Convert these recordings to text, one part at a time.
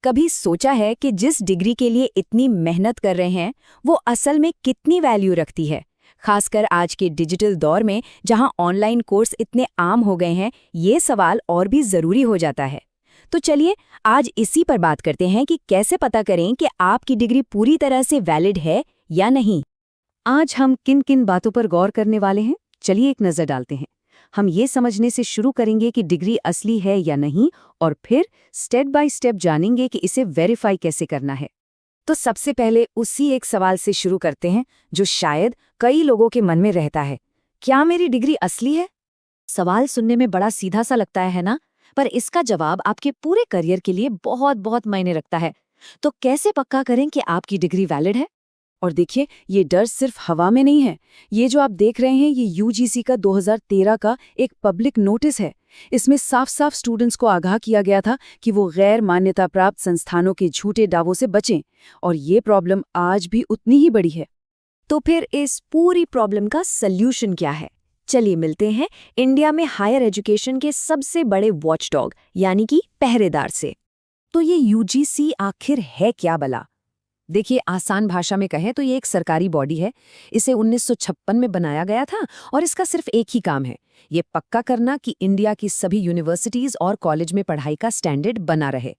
कभी सोचा है कि जिस डिग्री के लिए इतनी मेहनत कर रहे हैं वो असल में कितनी वैल्यू रखती है? खासकर आज के डिजिटल दौर में जहां ऑनलाइन कोर्स इतने आम हो गए हैं, ये सवाल और भी ज़रूरी हो जाता है। तो चलिए आज इसी पर बात करते हैं कि कैसे पता करें कि आपकी डिग्री पूरी तरह से वैलिड है या नहीं। आज हम किन किन बातों पर गौर करने वाले हैं, चलिए एक नज़र डालते हैं। हम ये समझने से शुरू करेंगे कि डिग्री असली है या नहीं, और फिर स्टेप बाय स्टेप जानेंगे कि इसे वेरीफाई कैसे करना है। तो सबसे पहले उसी एक सवाल से शुरू करते हैं जो शायद कई लोगों के मन में रहता है, क्या मेरी डिग्री असली है? सवाल सुनने में बड़ा सीधा सा लगता है ना, पर इसका जवाब आपके पूरे करियर के लिए बहुत बहुत मायने रखता है। तो कैसे पक्का करें कि आपकी डिग्री वैलिड है? और देखिए, ये डर सिर्फ हवा में नहीं है। ये जो आप देख रहे हैं, ये यूजीसी का 2013 का एक पब्लिक नोटिस है। इसमें साफ साफ स्टूडेंट्स को आगाह किया गया था कि वो गैर मान्यता प्राप्त संस्थानों के झूठे दावों से बचें, और ये प्रॉब्लम आज भी उतनी ही बड़ी है। तो फिर इस पूरी प्रॉब्लम का सल्यूशन क्या है? चलिए मिलते हैं इंडिया में हायर एजुकेशन के सबसे बड़े वॉचडॉग यानी कि पहरेदार से। तो ये यूजीसी आखिर है क्या भला? देखिए, आसान भाषा में कहें तो ये एक सरकारी बॉडी है। इसे 1956 में बनाया गया था और इसका सिर्फ एक ही काम है, ये पक्का करना कि इंडिया की सभी यूनिवर्सिटीज और कॉलेज में पढ़ाई का स्टैंडर्ड बना रहे।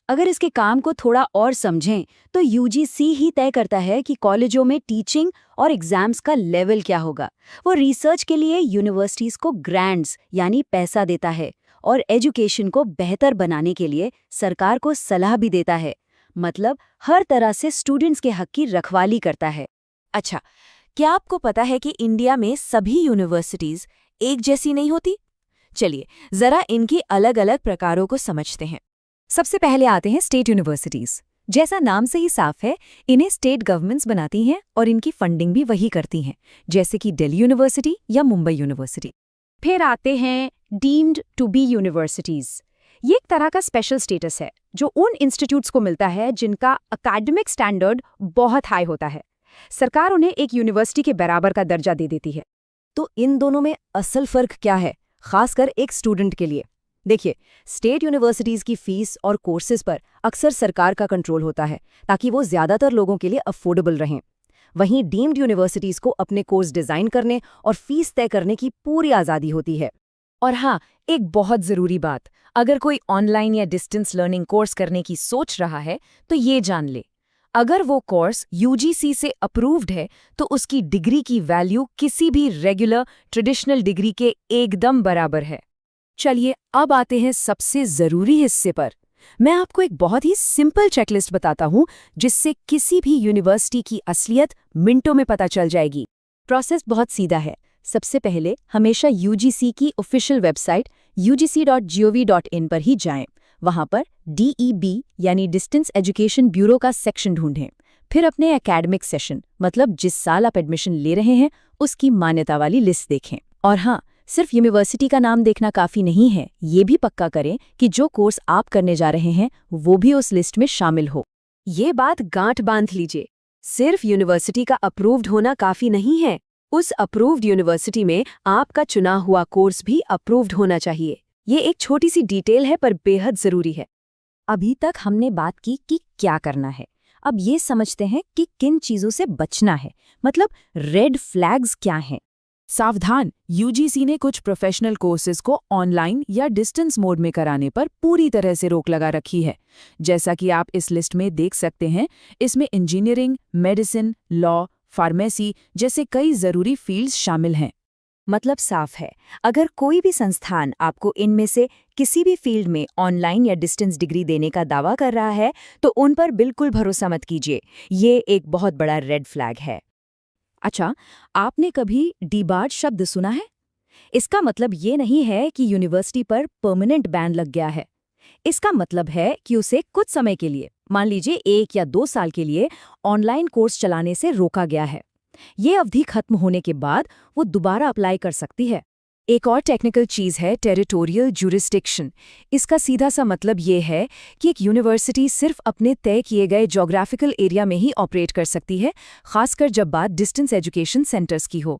अगर इसके काम को थोड़ा और समझें तो यूजीसी ही तय करता है कि कॉलेजों में टीचिंग और एग्जाम्स का लेवल क्या होगा। वो रिसर्च के लिए यूनिवर्सिटीज को ग्रांट्स यानी पैसा देता है, और एजुकेशन को बेहतर बनाने के लिए सरकार को सलाह भी देता है। मतलब हर तरह से स्टूडेंट्स के हक की रखवाली करता है। अच्छा, क्या आपको पता है कि इंडिया में सभी यूनिवर्सिटीज एक जैसी नहीं होती? चलिए जरा इनकी अलग अलग प्रकारों को समझते हैं। सबसे पहले आते हैं स्टेट यूनिवर्सिटीज। जैसा नाम से ही साफ है, इन्हें स्टेट गवर्नमेंट्स बनाती हैं और इनकी फंडिंग भी वही करती हैं, जैसे कि दिल्ली यूनिवर्सिटी या मुंबई यूनिवर्सिटी। फिर आते हैं डीम्ड टू बी यूनिवर्सिटीज। ये एक तरह का स्पेशल स्टेटस है जो उन इंस्टीट्यूट्स को मिलता है जिनका एकेडमिक स्टैंडर्ड बहुत हाई होता है। सरकार उन्हें एक यूनिवर्सिटी के बराबर का दर्जा दे देती है। तो इन दोनों में असल फर्क क्या है, खासकर एक स्टूडेंट के लिए? देखिए, स्टेट यूनिवर्सिटीज की फीस और कोर्सेज पर अक्सर सरकार का कंट्रोल होता है ताकि वो ज्यादातर लोगों के लिए अफोर्डेबल रहें। वहीं डीम्ड यूनिवर्सिटीज को अपने कोर्स डिजाइन करने और फीस तय करने की पूरी आज़ादी होती है। और हाँ, एक बहुत ज़रूरी बात, अगर कोई ऑनलाइन या डिस्टेंस लर्निंग कोर्स करने की सोच रहा है तो ये जान ले, अगर वो कोर्स यूजीसी से अप्रूव्ड है तो उसकी डिग्री की वैल्यू किसी भी रेगुलर ट्रेडिशनल डिग्री के एकदम बराबर है। चलिए अब आते हैं सबसे ज़रूरी हिस्से पर। मैं आपको एक बहुत ही सिंपल चेकलिस्ट बताता हूँ जिससे किसी भी यूनिवर्सिटी की असलियत मिनटों में पता चल जाएगी। प्रोसेस बहुत सीधा है। सबसे पहले हमेशा यूजीसी की ऑफिशियल वेबसाइट ugc.gov.in पर ही जाएं। वहां पर DEB यानी डिस्टेंस एजुकेशन ब्यूरो का सेक्शन ढूंढें। फिर अपने एकेडमिक सेशन, मतलब जिस साल आप एडमिशन ले रहे हैं, उसकी मान्यता वाली लिस्ट देखें। और हाँ, सिर्फ यूनिवर्सिटी का नाम देखना काफ़ी नहीं है, ये भी पक्का करें कि जो कोर्स आप करने जा रहे हैं वो भी उस लिस्ट में शामिल हो। ये बात गांठ बांध लीजिए, सिर्फ यूनिवर्सिटी का अप्रूव्ड होना काफ़ी नहीं है, उस अप्रूव्ड यूनिवर्सिटी में आपका चुना हुआ कोर्स भी अप्रूव्ड होना चाहिए। ये एक छोटी सी डिटेल है पर बेहद ज़रूरी है। अभी तक हमने बात की कि क्या करना है, अब ये समझते हैं कि किन चीज़ों से बचना है, मतलब रेड फ्लैग्स क्या हैं। सावधान, यूजीसी ने कुछ प्रोफेशनल कोर्सेज को ऑनलाइन या डिस्टेंस मोड में कराने पर पूरी तरह से रोक लगा रखी है। जैसा कि आप इस लिस्ट में देख सकते हैं, इसमें इंजीनियरिंग, मेडिसिन, लॉ, फार्मेसी जैसे कई ज़रूरी फील्ड्स शामिल हैं। मतलब साफ है, अगर कोई भी संस्थान आपको इनमें से किसी भी फील्ड में ऑनलाइन या डिस्टेंस डिग्री देने का दावा कर रहा है तो उन पर बिल्कुल भरोसा मत कीजिए। ये एक बहुत बड़ा रेड फ्लैग है। अच्छा, आपने कभी डीबार्ड शब्द सुना है? इसका मतलब ये नहीं है कि यूनिवर्सिटी पर परमानेंट बैन लग गया है। इसका मतलब है कि उसे कुछ समय के लिए, मान लीजिए 1 या 2 साल के लिए, ऑनलाइन कोर्स चलाने से रोका गया है। ये अवधि खत्म होने के बाद वो दोबारा अप्लाई कर सकती है। एक और टेक्निकल चीज़ है टेरिटोरियल ज्यूरिसडिक्शन। इसका सीधा सा मतलब ये है कि एक यूनिवर्सिटी सिर्फ अपने तय किए गए ज्योग्राफिकल एरिया में ही ऑपरेट कर सकती है, खासकर जब बात डिस्टेंस एजुकेशन सेंटर्स की हो।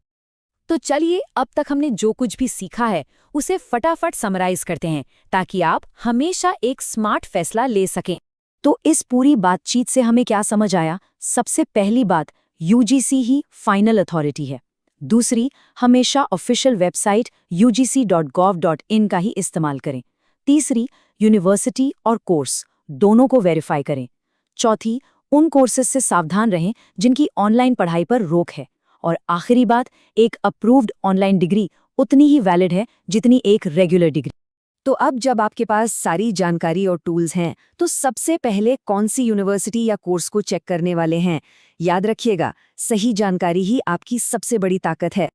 तो चलिए अब तक हमने जो कुछ भी सीखा है उसे फटाफट समराइज करते हैं ताकि आप हमेशा एक स्मार्ट फैसला ले सकें। तो इस पूरी बातचीत से हमें क्या समझ आया? सबसे पहली बात, यूजीसी ही फाइनल अथॉरिटी है। दूसरी, हमेशा ऑफिशियल वेबसाइट ugc.gov.in का ही इस्तेमाल करें। तीसरी, यूनिवर्सिटी और कोर्स दोनों को वेरीफाई करें। चौथी, उन कोर्सेज से सावधान रहें जिनकी ऑनलाइन पढ़ाई पर रोक है। और आखिरी बात, एक अप्रूव्ड ऑनलाइन डिग्री उतनी ही वैलिड है जितनी एक रेगुलर डिग्री। तो अब जब आपके पास सारी जानकारी और टूल्स हैं, तो सबसे पहले कौन सी यूनिवर्सिटी या कोर्स को चेक करने वाले हैं? याद रखिएगा, सही जानकारी ही आपकी सबसे बड़ी ताकत है।